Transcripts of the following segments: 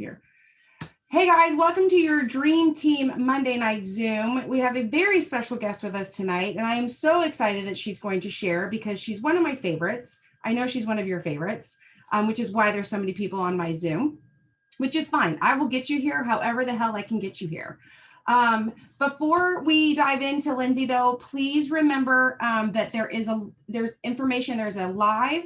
here. Hey guys, welcome to your Dream Team Monday Night Zoom. We have a very special guest with us tonight, and I am so excited that she's going to share because she's one of my favorites. I know she's one of your favorites, which is why there's so many people on my Zoom, which is fine. I will get you here however the hell I can get you here. Before we dive into Lindsay, though, please remember that there's information. There's a live,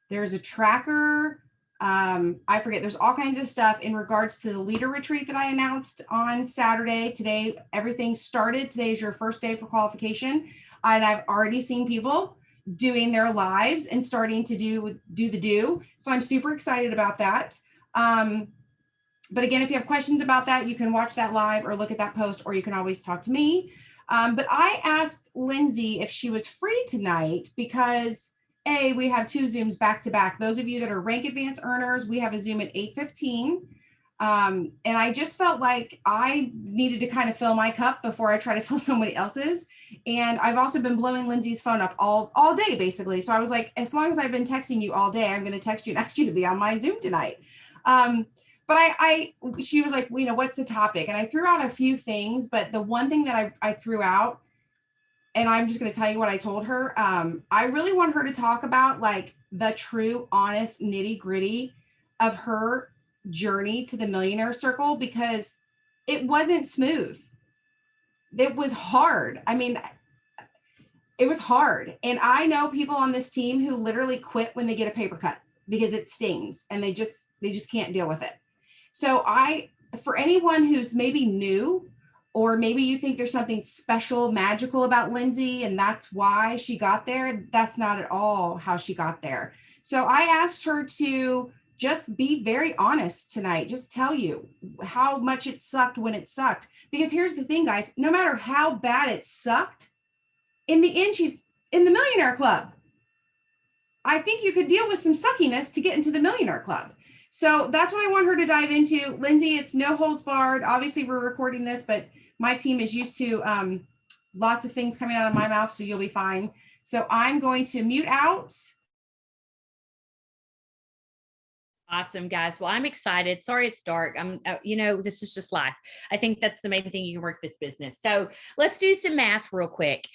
there's a tracker. I forget, there's all kinds of stuff in regards to the leader retreat that I announced on Saturday. Today, everything started. Today is your first day for qualification. And I've already seen people doing their lives and starting to do the do. So I'm super excited about that. But again, if you have questions about that, you can watch that live or look at that post, or you can always talk to me. But I asked Lindsay if she was free tonight because we have two Zooms back to back. Those of you that are rank advance earners, we have a Zoom at 8:15. And I just felt like I needed to kind of fill my cup before I try to fill somebody else's. And I've also been blowing Lindsay's phone up all day, basically. So I was like, as long as I've been texting you all day, I'm going to text you and ask you to be on my Zoom tonight. But she was like, what's the topic? And I threw out a few things, but the one thing that I threw out, and I'm just going to tell you what I told her. I really want her to talk about like the true, honest, nitty gritty of her journey to the millionaire circle, because it wasn't smooth. It was hard. I mean, it was hard. And I know people on this team who literally quit when they get a paper cut because it stings and they just can't deal with it. So for anyone who's maybe new, or maybe you think there's something special, magical about Lindsay, and that's why she got there, that's not at all how she got there. So I asked her to just be very honest tonight, just tell you how much it sucked when it sucked. Because here's the thing, guys, no matter how bad it sucked, in the end, she's in the Millionaire Club. I think you could deal with some suckiness to get into the Millionaire Club. So that's what I want her to dive into. Lindsay, it's no holds barred. Obviously, we're recording this, but my team is used to lots of things coming out of my mouth, so you'll be fine. So I'm going to mute out. Awesome, guys. Well, I'm excited. Sorry it's dark. This is just life. I think that's the main thing you can work this business. So let's do some math real quick.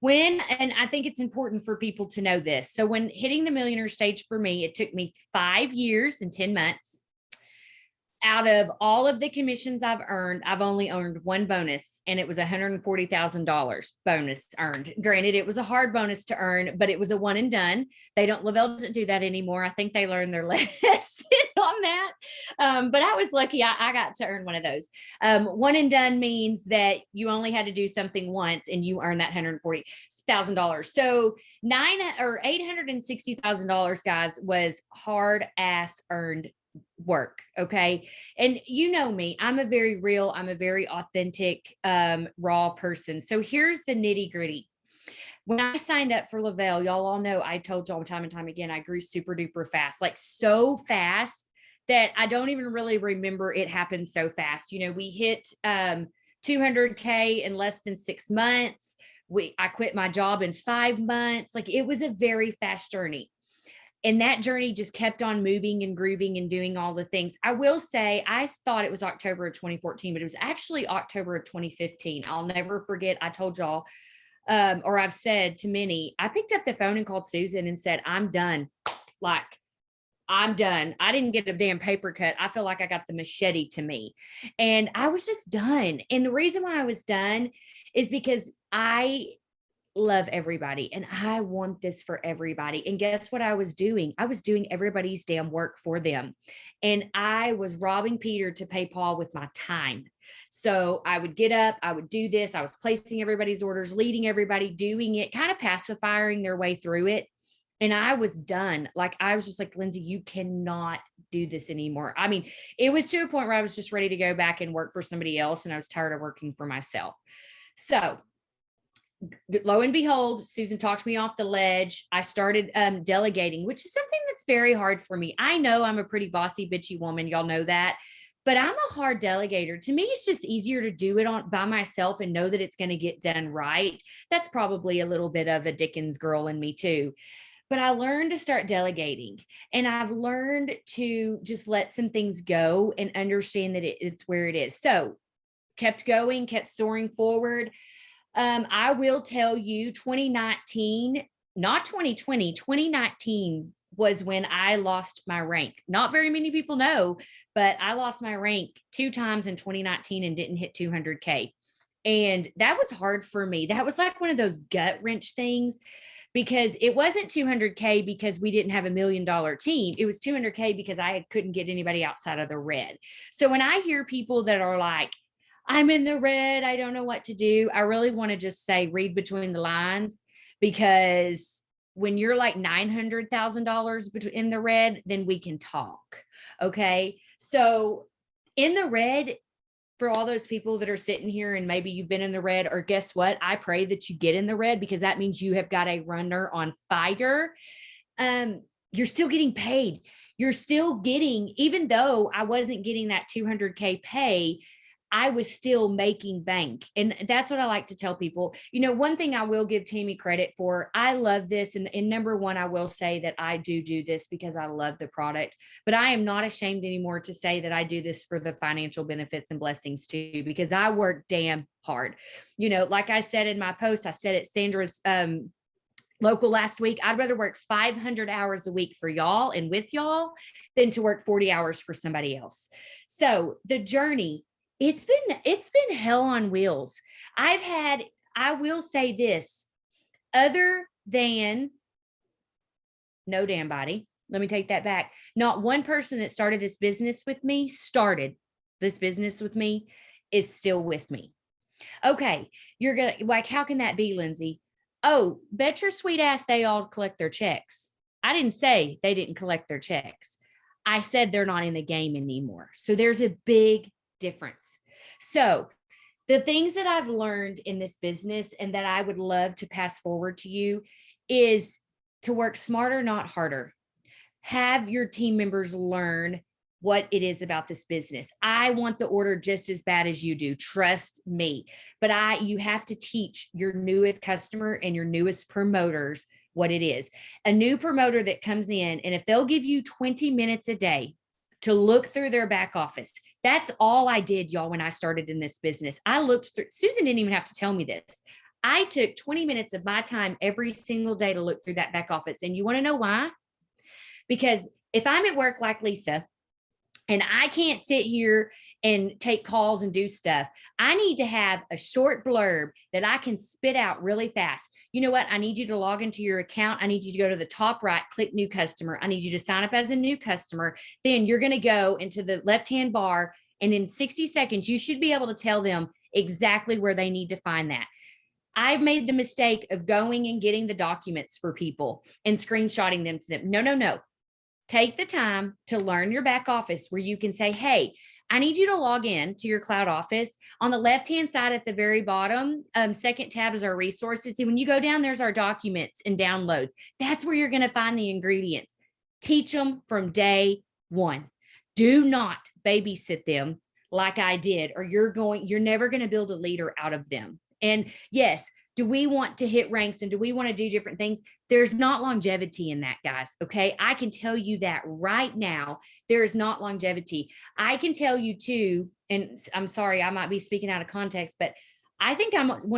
And I think it's important for people to know this. So when hitting the millionaire stage for me, it took me 5 years and 10 months. Out of all of the commissions I've earned, I've only earned one bonus, and it was $140,000 bonus earned. Granted, it was a hard bonus to earn, but it was a one and done. Lavelle doesn't do that anymore. I think they learned their lesson on that. But I was lucky. I got to earn one of those. One and done means that you only had to do something once and you earn that $140,000. So $860,000, guys, was hard ass earned work. Okay. And you know me, I'm a very real, I'm a very authentic, raw person. So here's the nitty gritty. When I signed up for Lavelle, y'all all know, I told y'all time and time again, I grew super duper fast, like so fast that I don't even really remember it happened so fast. We hit 200K in less than 6 months. I quit my job in 5 months. Like, it was a very fast journey. And that journey just kept on moving and grooving and doing all the things. I will say, I thought it was October of 2014, but it was actually October of 2015. I'll never forget. I told y'all, or I've said to many, I picked up the phone and called Susan and said, I'm done. Like, I'm done. I didn't get a damn paper cut. I feel like I got the machete to me. And I was just done. And the reason why I was done is because I love everybody and I want this for everybody. And guess what I was doing? I was doing everybody's damn work for them. And I was robbing Peter to pay Paul with my time. So I would get up, I would do this. I was placing everybody's orders, leading everybody, doing it, kind of pacifying their way through it. And I was done. Like, I was just like, Lindsay, you cannot do this anymore. I mean, it was to a point where I was just ready to go back and work for somebody else. And I was tired of working for myself. So lo and behold, Susan talked me off the ledge. I started delegating, which is something that's very hard for me. I know I'm a pretty bossy, bitchy woman. Y'all know that. But I'm a hard delegator. To me, it's just easier to do it by myself and know that it's going to get done right. That's probably a little bit of a Dickens girl in me too. but I learned to start delegating, and I've learned to just let some things go and understand that it's where it is. So kept going, kept soaring forward. I will tell you 2019, not 2020, 2019 was when I lost my rank. Not very many people know, but I lost my rank 2 times in 2019 and didn't hit 200K. And that was hard for me. That was like one of those gut wrench things, because it wasn't 200K because we didn't have $1 million team. It was 200K because I couldn't get anybody outside of the red. So when I hear people that are like, I'm in the red, I don't know what to do, I really want to just say, read between the lines, because when you're like $900,000 in the red, then we can talk. Okay. So in the red, for all those people that are sitting here and maybe you've been in the red, or guess what? I pray that you get in the red, because that means you have got a runner on fire. You're still getting paid. You're still getting, even though I wasn't getting that 200K pay, I was still making bank. And that's what I like to tell people. You know, one thing I will give Tammy credit for, I love this. And number one, I will say that I do this because I love the product, but I am not ashamed anymore to say that I do this for the financial benefits and blessings too, because I work damn hard. You know, like I said in my post, I said at Sandra's, local last week, I'd rather work 500 hours a week for y'all and with y'all than to work 40 hours for somebody else. So the journey, it's been hell on wheels. I will say this, other than no damn body. Let me take that back. Not one person that started this business with me is still with me. Okay. You're going to like, how can that be, Lindsay? Oh, bet your sweet ass they all collect their checks. I didn't say they didn't collect their checks. I said they're not in the game anymore. So there's a big difference. So the things that I've learned in this business and that I would love to pass forward to you is to work smarter, not harder. Have your team members learn what it is about this business. I want the order just as bad as you do. Trust me. But you have to teach your newest customer and your newest promoters what it is. A new promoter that comes in, and if they'll give you 20 minutes a day to look through their back office, that's all I did, y'all, when I started in this business. I looked through, Susan didn't even have to tell me this. I took 20 minutes of my time every single day to look through that back office. And you want to know why? Because if I'm at work like Lisa, and I can't sit here and take calls and do stuff, I need to have a short blurb that I can spit out really fast. You know what? I need you to log into your account. I need you to go to the top right, click new customer. I need you to sign up as a new customer. Then you're going to go into the left-hand bar, and in 60 seconds, you should be able to tell them exactly where they need to find that. I've made the mistake of going and getting the documents for people and screenshotting them to them. No. Take the time to learn your back office, where you can say, hey, I need you to log in to your cloud office. On the left-hand side at the very bottom, second tab is our resources. And when you go down, there's our documents and downloads. That's where you're going to find the ingredients. Teach them from day one. Do not babysit them like I did, or you're never going to build a leader out of them. And yes, do we want to hit ranks and do we want to do different things? There's not longevity in that, guys. Okay. I can tell you that right now, there is not longevity. I can tell you too, and I'm sorry, I might be speaking out of context, but I think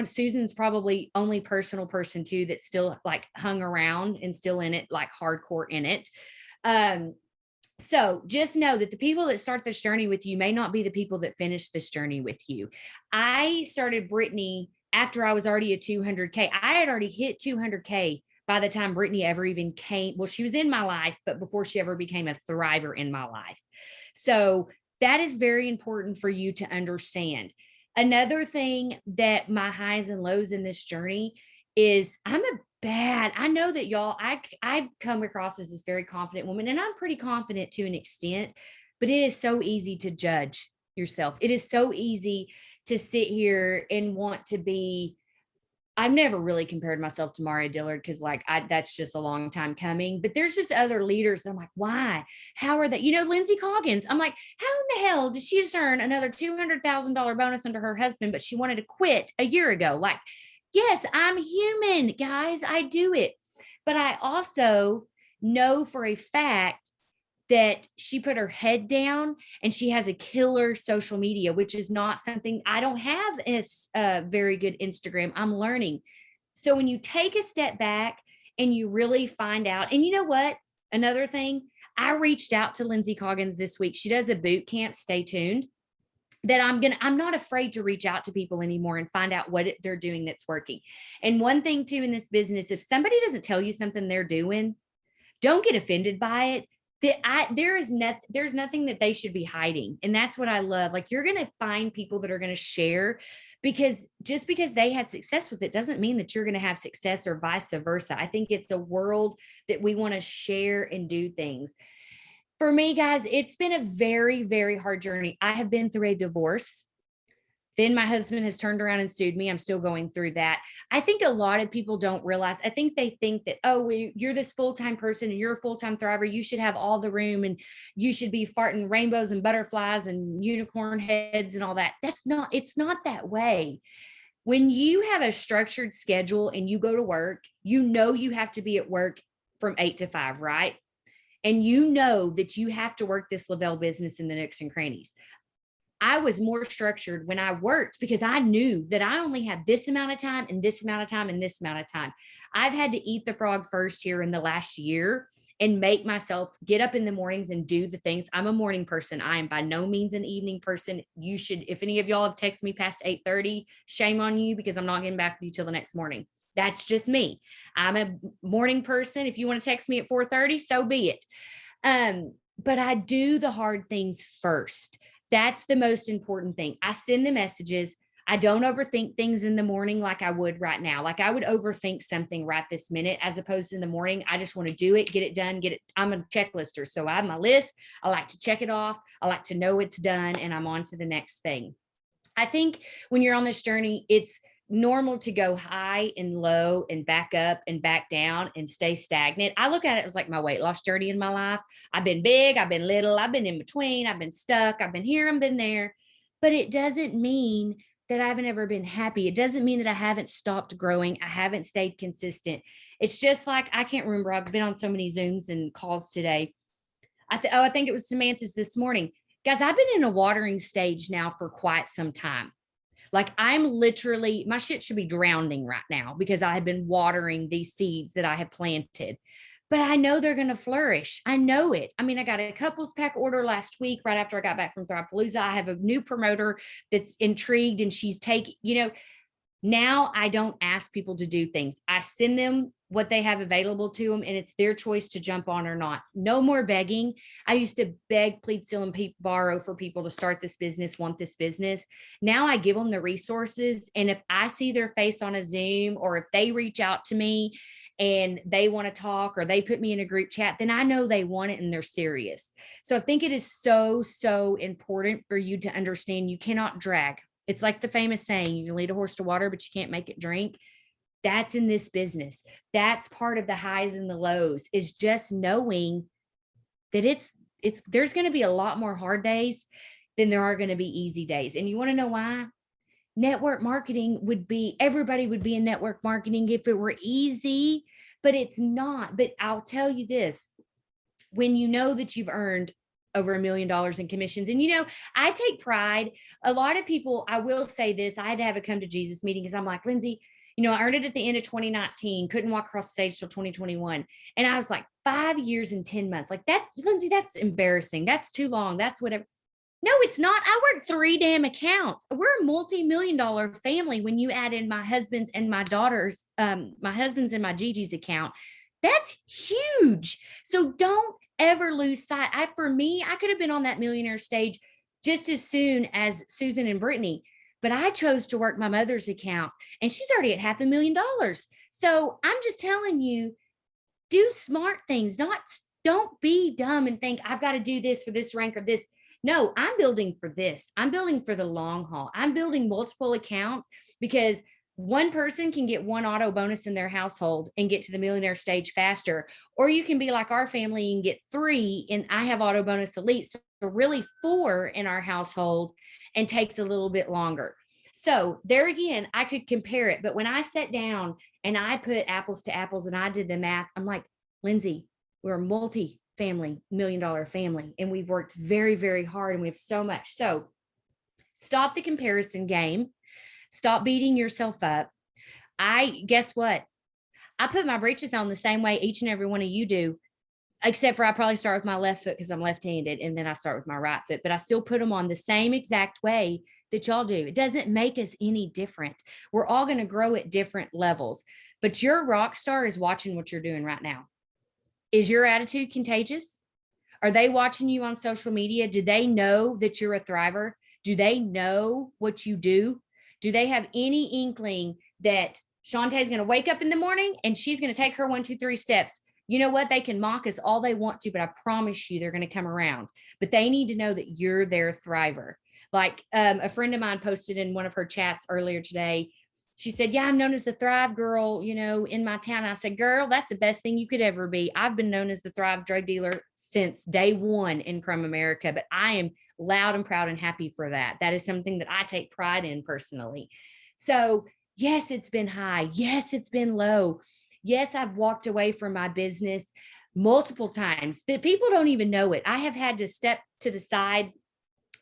Susan's probably only personal person too, that's still like hung around and still in it, like hardcore in it. So just know that the people that start this journey with you may not be the people that finish this journey with you. I started Brittany after I was already a 200K. I had already hit 200K by the time Brittany ever even came. Well, she was in my life, but before she ever became a thriver in my life. So that is very important for you to understand. Another thing that my highs and lows in this journey is I know that y'all, I come across as this very confident woman, and I'm pretty confident to an extent, but it is so easy to judge yourself. It is so easy to sit here and want to be. I've never really compared myself to Maria Dillard because that's just a long time coming, but there's just other leaders. And I'm like, why? How are they? You know, Lindsay Coggins, I'm like, how in the hell did she just earn another $200,000 bonus under her husband, but she wanted to quit a year ago? Like, yes, I'm human, guys. I do it. But I also know for a fact that she put her head down and she has a killer social media, which is not something I don't have. It's a very good Instagram. I'm learning. So when you take a step back and you really find out, and you know what? Another thing, I reached out to Lindsay Coggins this week. She does a boot camp. Stay tuned. That I'm not afraid to reach out to people anymore and find out what they're doing that's working. And one thing too in this business, if somebody doesn't tell you something they're doing, don't get offended by it. There's nothing that they should be hiding. And that's what I love. Like, you're going to find people that are going to share, because just because they had success with it doesn't mean that you're going to have success, or vice versa. I think it's a world that we want to share and do things. For me, guys, it's been a very, very hard journey. I have been through a divorce. Then my husband has turned around and sued me. I'm still going through that. I think a lot of people don't realize, I think they think that, oh, you're this full-time person and you're a full-time thriver. You should have all the room and you should be farting rainbows and butterflies and unicorn heads and all that. It's not that way. When you have a structured schedule and you go to work, you know you have to be at work from 8 to 5, right? And you know that you have to work this Lavelle business in the nooks and crannies. I was more structured when I worked because I knew that I only had this amount of time and this amount of time and this amount of time. I've had to eat the frog first here in the last year and make myself get up in the mornings and do the things. I'm a morning person. I am by no means an evening person. You should, if any of y'all have texted me past 8:30, shame on you, because I'm not getting back with you till the next morning. That's just me. I'm a morning person. If you want to text me at 4:30, so be it. But I do the hard things first. That's the most important thing. I send the messages. I don't overthink things in the morning like I would right now. Like, I would overthink something right this minute, as opposed to in the morning. I just want to do it, get it done, get it. I'm a checklister. So I have my list. I like to check it off. I like to know it's done, and I'm on to the next thing. I think when you're on this journey, it's normal to go high and low and back up and back down and stay stagnant. I look at it as like my weight loss journey in my life. I've been big, I've been little, I've been in between, I've been stuck, I've been here, I've been there. But it doesn't mean that I haven't ever been happy. It doesn't mean that I haven't stopped growing. I haven't stayed consistent. It's just like, I can't remember. I've been on so many Zooms and calls today. I think it was Samantha's this morning. Guys, I've been in a watering stage now for quite some time. Like, I'm literally, my shit should be drowning right now because I have been watering these seeds that I have planted. But I know they're going to flourish. I know it. I mean, I got a couples pack order last week right after I got back from Thrivepalooza. I have a new promoter that's intrigued, and she's taking, now I don't ask people to do things. I send them what they have available to them, and it's their choice to jump on or not. No more begging. I used to beg, plead, steal, and borrow for people to start this business, want this business. Now I give them the resources. And if I see their face on a Zoom, or if they reach out to me and they want to talk, or they put me in a group chat, then I know they want it and they're serious. So I think it is so, so important for you to understand you cannot drag. It's like the famous saying, you can lead a horse to water, but you can't make it drink. That's in this business. That's part of the highs and the lows, is just knowing that there's going to be a lot more hard days than there are going to be easy days. And you want to know why? Network marketing everybody would be in network marketing if it were easy, but it's not. But I'll tell you this, when you know that you've earned over $1 million in commissions. And, I take pride. A lot of people, I will say this, I had to have a come to Jesus meeting, because I'm like, Lindsay, I earned it at the end of 2019, couldn't walk across the stage till 2021. And I was like, 5 years and 10 months. Like, that, Lindsay, that's embarrassing. That's too long. That's whatever. No, it's not. I work 3 damn accounts. We're a multi-million-dollar family when you add in my husband's and my daughter's, my husband's and my Gigi's account. That's huge. So don't ever lose sight. For me, I could have been on that millionaire stage just as soon as Susan and Brittany, but I chose to work my mother's account, and she's already at $500,000. So I'm just telling you, do smart things. Don't be dumb and think I've got to do this for this rank or this. No, I'm building for this. I'm building for the long haul. I'm building multiple accounts, because one person can get one auto bonus in their household and get to the millionaire stage faster. Or you can be like our family and get 3, and I have auto bonus elite. So really 4 in our household, and takes a little bit longer. So there again, I could compare it. But when I sat down and I put apples to apples and I did the math, I'm like, Lindsay, we're a multi-family $1 million family, and we've worked very, very hard, and we have so much. So stop the comparison game. Stop beating yourself up. Guess what? I put my breeches on the same way each and every one of you do, except for I probably start with my left foot because I'm left-handed, and then I start with my right foot, but I still put them on the same exact way that y'all do. It doesn't make us any different. We're all going to grow at different levels, but your rock star is watching what you're doing right now. Is your attitude contagious? Are they watching you on social media? Do they know that you're a thriver? Do they know what you do? Do they have any inkling that Shantae's going to wake up in the morning and she's going to take her 1, 2, 3 steps? You know what? They can mock us all they want to, but I promise you they're going to come around. But they need to know that you're their thriver. Like a friend of mine posted in one of her chats earlier today. She said, yeah, I'm known as the Thrive girl, in my town. I said, girl, that's the best thing you could ever be. I've been known as the Thrive drug dealer since day one in Crumb America, but I am loud and proud and happy for that. That is something that I take pride in personally. So yes, it's been high. Yes, it's been low. Yes, I've walked away from my business multiple times that people don't even know it. I have had to step to the side,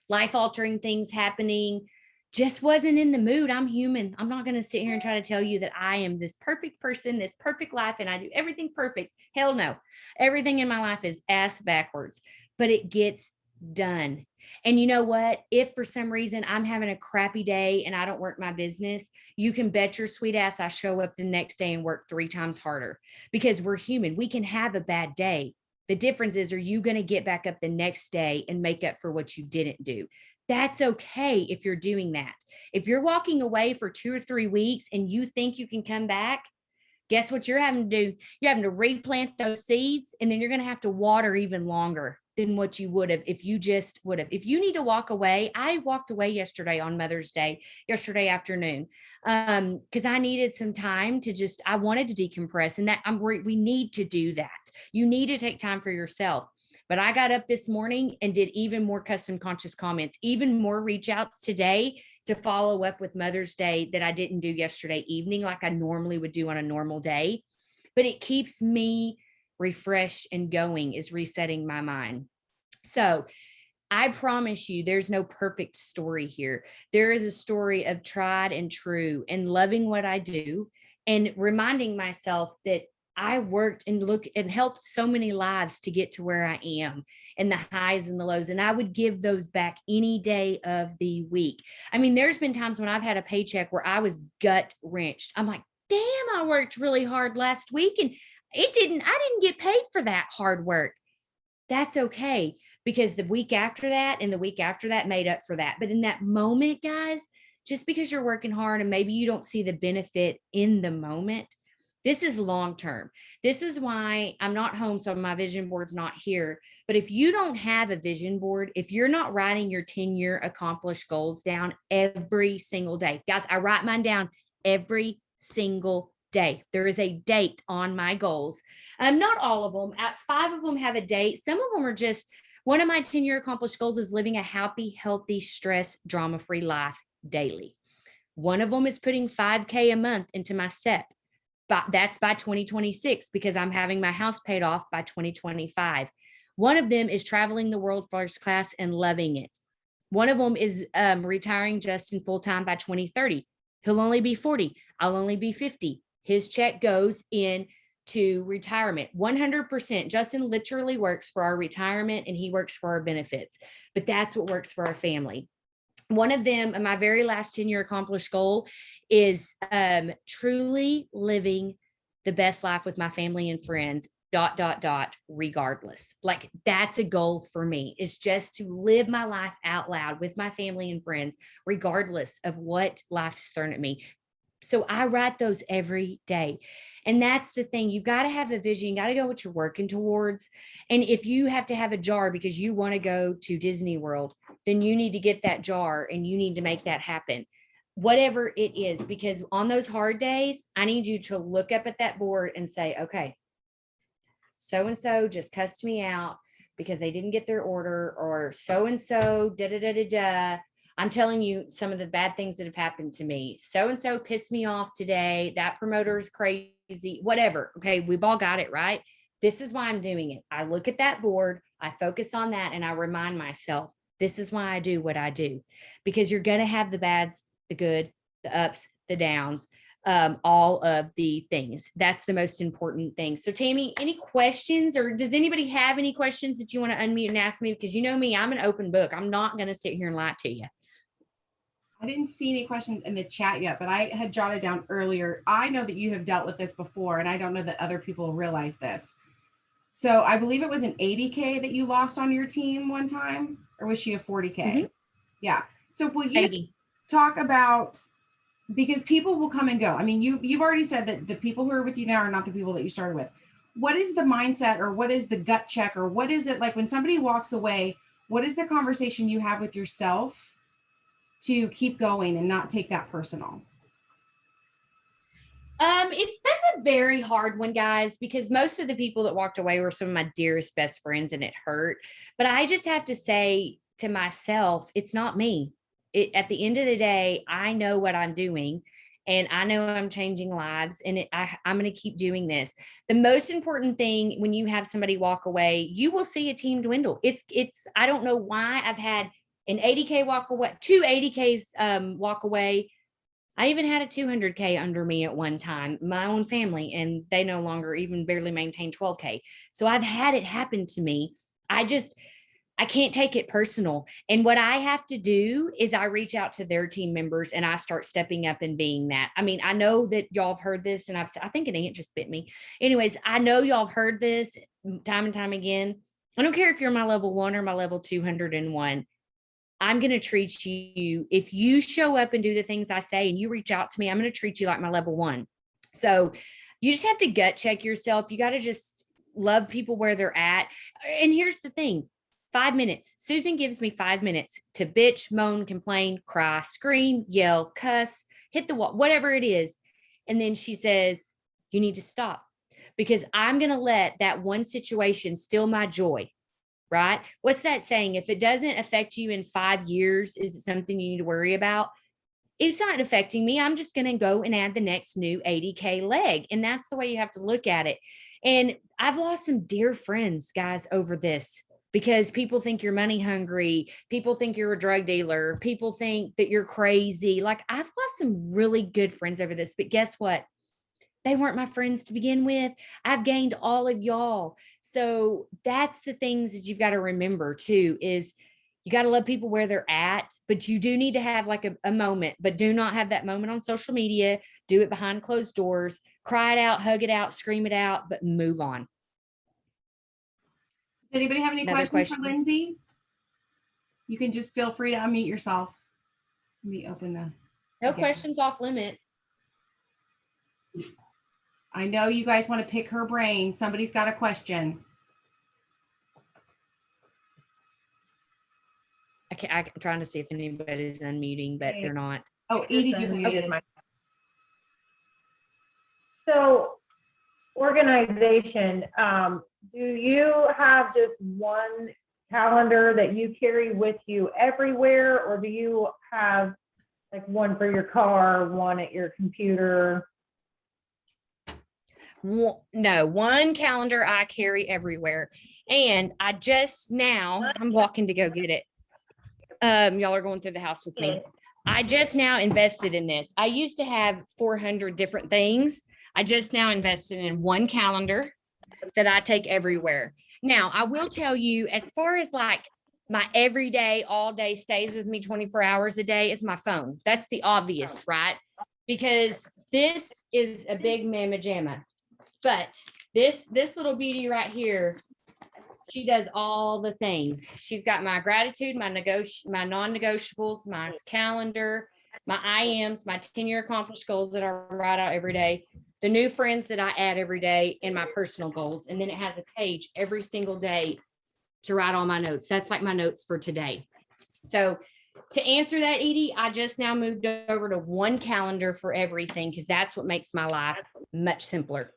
life altering things happening, just wasn't in the mood. I'm human. I'm not going to sit here and try to tell you that I am this perfect person, this perfect life, and I do everything perfect. Hell no. Everything in my life is ass backwards, but it gets done. And you know what? If for some reason I'm having a crappy day and I don't work my business, you can bet your sweet ass I show up the next day and work 3 times harder, because we're human. We can have a bad day. The difference is, are you going to get back up the next day and make up for what you didn't do? That's okay if you're doing that. If you're walking away for 2 or 3 weeks and you think you can come back, guess what you're having to do? You're having to replant those seeds, and then you're going to have to water even longer than what you would have if you just would have. If you need to walk away, I walked away yesterday on Mother's Day, yesterday afternoon, because I needed some time to I wanted to decompress, and that we need to do that. You need to take time for yourself. But I got up this morning and did even more custom conscious comments, even more reach outs today to follow up with Mother's Day that I didn't do yesterday evening like I normally would do on a normal day. But it keeps me refreshed and going, is resetting my mind. So I promise you, there's no perfect story here. There is a story of tried and true and loving what I do and reminding myself that I worked and looked and helped so many lives to get to where I am, and the highs and the lows. And I would give those back any day of the week. I mean, there's been times when I've had a paycheck where I was gut wrenched. I'm like, damn, I worked really hard last week and I didn't get paid for that hard work. That's okay, because the week after that and the week after that made up for that. But in that moment, guys, just because you're working hard and maybe you don't see the benefit in the moment, this is long term. This is why I'm not home, so my vision board's not here. But if you don't have a vision board, if you're not writing your 10-year accomplished goals down every single day, guys, I write mine down every single day. There is a date on my goals. Not all of them. 5 of them have a date. Some of them are just, one of my 10-year accomplished goals is living a happy, healthy, stress, drama-free life daily. One of them is putting 5K a month into my SEP. But that's by 2026, because I'm having my house paid off by 2025. One of them is traveling the world first class and loving it. One of them is retiring Justin full-time by 2030. He'll only be 40. I'll only be 50. His check goes in to retirement. 100%. Justin literally works for our retirement and he works for our benefits. But that's what works for our family. One of them, my very last 10-year accomplished goal, is truly living the best life with my family and friends, ... regardless. Like, that's a goal for me, is just to live my life out loud with my family and friends, regardless of what life is thrown at me. So I write those every day. And that's the thing. You've got to have a vision. You got to know what you're working towards. And if you have to have a jar because you want to go to Disney World, then you need to get that jar and you need to make that happen. Whatever it is, because on those hard days, I need you to look up at that board and say, okay, so-and-so just cussed me out because they didn't get their order, or so-and-so, da-da-da-da-da. I'm telling you some of the bad things that have happened to me. So-and-so pissed me off today. That promoter's crazy, whatever. Okay. We've all got it, right? This is why I'm doing it. I look at that board, I focus on that, and I remind myself, this is why I do what I do, because you're going to have the bads, the good, the ups, the downs, all of the things. That's the most important thing. So Tammy, any questions, or does anybody have any questions that you want to unmute and ask me? Because you know me, I'm an open book. I'm not going to sit here and lie to you. I didn't see any questions in the chat yet, but I had jotted down earlier. I know that you have dealt with this before, and I don't know that other people realize this. So I believe it was an 80K that you lost on your team one time, or was she a 40K? Mm-hmm. Yeah. So will you 80. Talk about, because people will come and go. I mean, you've already said that the people who are with you now are not the people that you started with. What is the mindset, or what is the gut check, or what is it like when somebody walks away? What is the conversation you have with yourself to keep going and not take that personal? That's a very hard one, guys, because most of the people that walked away were some of my dearest best friends, and it hurt. But I just have to say to myself, it's not me. At the end of the day, I know what I'm doing, and I know I'm changing lives, and I'm going to keep doing this. The most important thing when you have somebody walk away, you will see a team dwindle. I don't know why I've had an 80K walk away, two 80Ks walk away. I even had a 200K under me at one time, my own family, and they no longer even barely maintain 12K. So I've had it happen to me. I can't take it personal. And what I have to do is I reach out to their team members and I start stepping up and being that. I mean, I know that y'all have heard this, and I think an ant just bit me. Anyways, I know y'all have heard this time and time again. I don't care if you're my level 1 or my level 201. I'm going to treat you, if you show up and do the things I say and you reach out to me, I'm going to treat you like my level 1. So you just have to gut check yourself. You got to just love people where they're at. And here's the thing, 5 minutes. Susan gives me 5 minutes to bitch, moan, complain, cry, scream, yell, cuss, hit the wall, whatever it is. And then she says, you need to stop, because I'm going to let that one situation steal my joy. Right? What's that saying? If it doesn't affect you in 5 years, is it something you need to worry about? It's not affecting me. I'm just going to go and add the next new 80K leg. And that's the way you have to look at it. And I've lost some dear friends, guys, over this, because people think you're money hungry. People think you're a drug dealer. People think that you're crazy. Like, I've lost some really good friends over this, but guess what? They weren't my friends to begin with. I've gained all of y'all. So that's the things that you've got to remember too, is you got to love people where they're at, but you do need to have like a moment, but do not have that moment on social media. Do it behind closed doors, cry it out, hug it out, scream it out, but move on. Does anybody have any questions for Lindsay? You can just feel free to unmute yourself. Let me open the. No questions off limit. I know you guys want to pick her brain. Somebody's got a question. I'm trying to see if anybody's unmuting, but they're not. Oh, Edie just unmuted. Okay. So, organization, do you have just one calendar that you carry with you everywhere, or do you have like one for your car, one at your computer? No, one calendar I carry everywhere. And I just now, I'm walking to go get it. Y'all are going through the house with me. I just now invested in this. I used to have 400 different things. I just now invested in one calendar that I take everywhere. Now, I will tell you, as far as like my everyday, all day stays with me 24 hours a day, is my phone. That's the obvious, right? Because this is a big mamma jamma. But this little beauty right here, she does all the things. She's got my gratitude, my non-negotiables, my calendar, my IMs, my 10-year accomplished goals that I write out every day, the new friends that I add every day, and my personal goals. And then it has a page every single day to write all my notes. That's like my notes for today. So to answer that, Edie, I just now moved over to one calendar for everything, because that's what makes my life much simpler.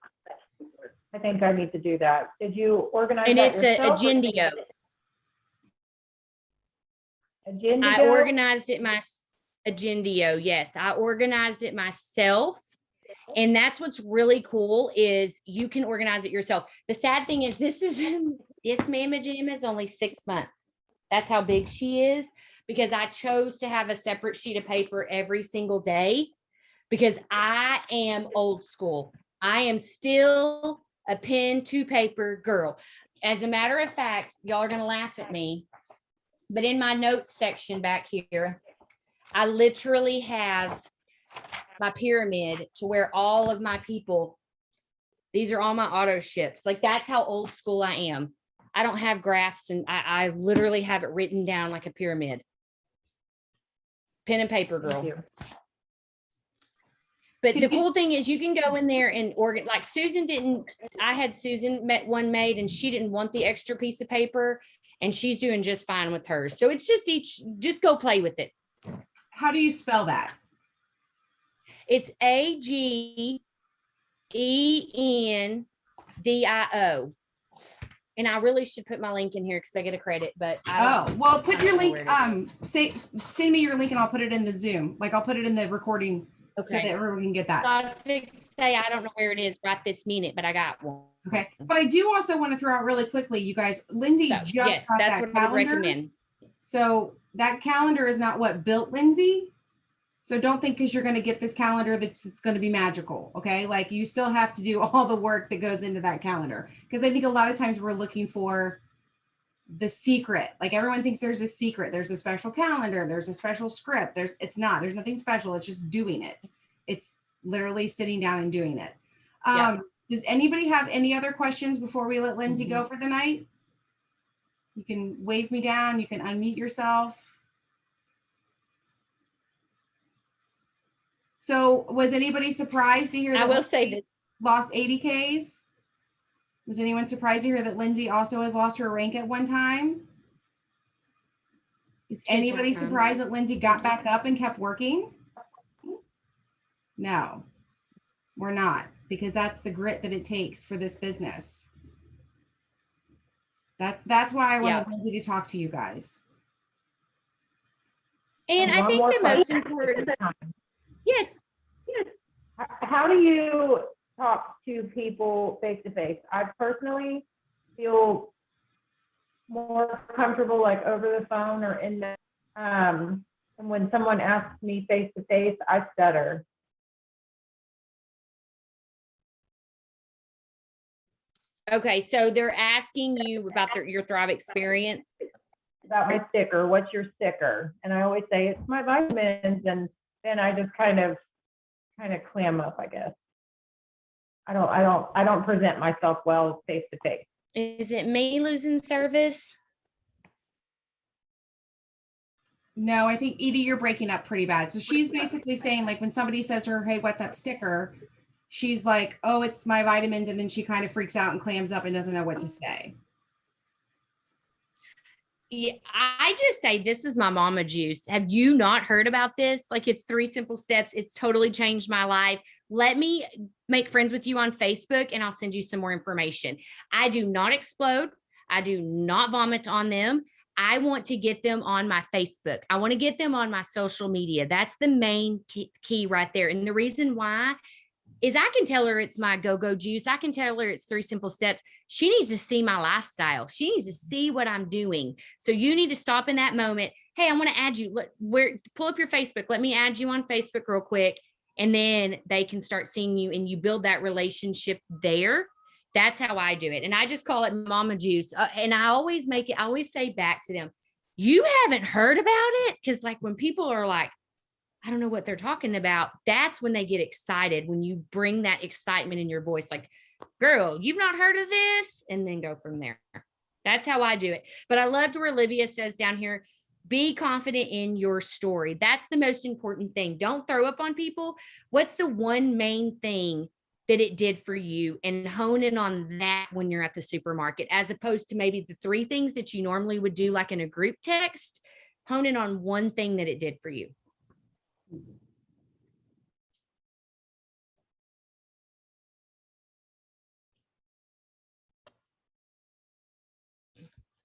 I think I need to do that. Did you organize and that it's yourself? Agendio. I organized it Agendio. Yes, I organized it myself. And that's what's really cool is you can organize it yourself. The sad thing is this Mama Jam is only 6 months. That's how big she is, because I chose to have a separate sheet of paper every single day because I am old school. I am still a pen to paper girl. As a matter of fact, y'all are going to laugh at me, but in my notes section back here, I literally have my pyramid to where all of my people, these are all my auto ships. Like that's how old school I am. I don't have graphs, and I literally have it written down like a pyramid. Pen and paper girl. But the cool thing is you can go in there and like Susan didn't, I had Susan met one made and she didn't want the extra piece of paper and she's doing just fine with hers. So it's just go play with it. How do you spell that? It's AGENDIO. And I really should put my link in here because I get a credit, but well, put your link, send me your link and I'll put it in the Zoom. Like I'll put it in the recording. Okay. So that everyone can get that. I was fixed to say I don't know where it is right this minute, but I got one. Okay. But I do also want to throw out really quickly, you guys, Lindsay just got that's what calendar. I would recommend. So that calendar is not what built Lindsay. So don't think because you're going to get this calendar that it's going to be magical. Okay. Like you still have to do all the work that goes into that calendar. Because I think a lot of times we're looking for the secret. Like everyone thinks there's a secret. There's a special calendar. There's a special script. There's nothing special. It's just doing it. It's literally sitting down and doing it. Does anybody have any other questions before we let Lindsay go for the night? You can wave me down. You can unmute yourself. So was anybody surprised to hear that I will say that lost 80 Ks? Was anyone surprised to hear that Lindsay also has lost her rank at one time? Is anybody surprised that Lindsay got back up and kept working? No, we're not, because that's the grit that it takes for this business. That's why I wanted Lindsay to talk to you guys. And I think the most important, yes. How do you talk to people face to face? I personally feel more comfortable like over the phone or in the and when someone asks me face to face, I stutter. Okay, so they're asking you about your Thrive experience. About my sticker. What's your sticker? And I always say it's my vitamins, and then I just kind of clam up, I guess. I don't present myself well face to face. Is it me losing service? No, I think Edie, you're breaking up pretty bad. So she's basically saying like when somebody says to her, hey, what's that sticker? She's like, oh, it's my vitamins. And then she kind of freaks out and clams up and doesn't know what to say. Yeah, I just say this is my mama juice. Have you not heard about this? Like it's 3 simple steps. It's totally changed my life. Let me make friends with you on Facebook and I'll send you some more information. I do not explode. I do not vomit on them. I want to get them on my Facebook. I want to get them on my social media. That's the main key right there. And the reason why is I can tell her it's my go-go juice. I can tell her it's 3 simple steps. She needs to see my lifestyle. She needs to see what I'm doing. So you need to stop in that moment. Hey, I want to add you. Pull up your Facebook. Let me add you on Facebook real quick. And then they can start seeing you and you build that relationship there. That's how I do it. And I just call it mama juice. And I always say back to them, you haven't heard about it? Because like when people are like, I don't know what they're talking about. That's when they get excited, when you bring that excitement in your voice, like, girl, you've not heard of this? And then go from there. That's how I do it. But I loved where Olivia says down here, be confident in your story. That's the most important thing. Don't throw up on people. What's the one main thing that it did for you, and hone in on that when you're at the supermarket, as opposed to maybe the 3 things that you normally would do, like in a group text. Hone in on one thing that it did for you.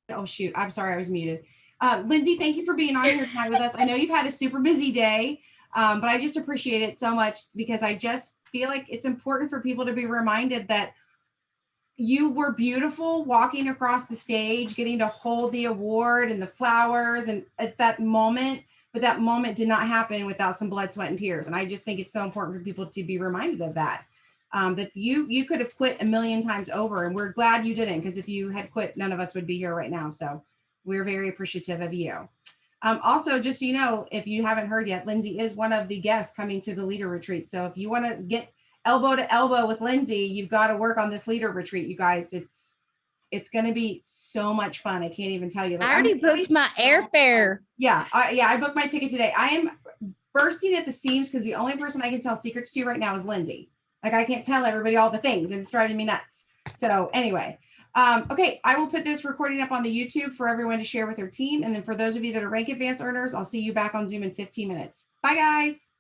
Oh shoot, I'm sorry, I was muted. Lindsay, thank you for being on here tonight with us. I know you've had a super busy day, but I just appreciate it so much because I just feel like it's important for people to be reminded that you were beautiful walking across the stage, getting to hold the award and the flowers and at that moment, but that moment did not happen without some blood, sweat, and tears. And I just think it's so important for people to be reminded of that. That you could have quit a million times over, and we're glad you didn't, because if you had quit, none of us would be here right now. So we're very appreciative of you. Also, just so you know, if you haven't heard yet, Lindsay is one of the guests coming to the leader retreat. So if you want to get elbow to elbow with Lindsay, you've got to work on this leader retreat, you guys. It's going to be so much fun. I can't even tell you. Like, I already booked my airfare. Yeah, I booked my ticket today. I am bursting at the seams because the only person I can tell secrets to right now is Lindsay. Like, I can't tell everybody all the things, and it's driving me nuts. So anyway, okay, I will put this recording up on the YouTube for everyone to share with their team. And then for those of you that are rank advance earners, I'll see you back on Zoom in 15 minutes. Bye, guys.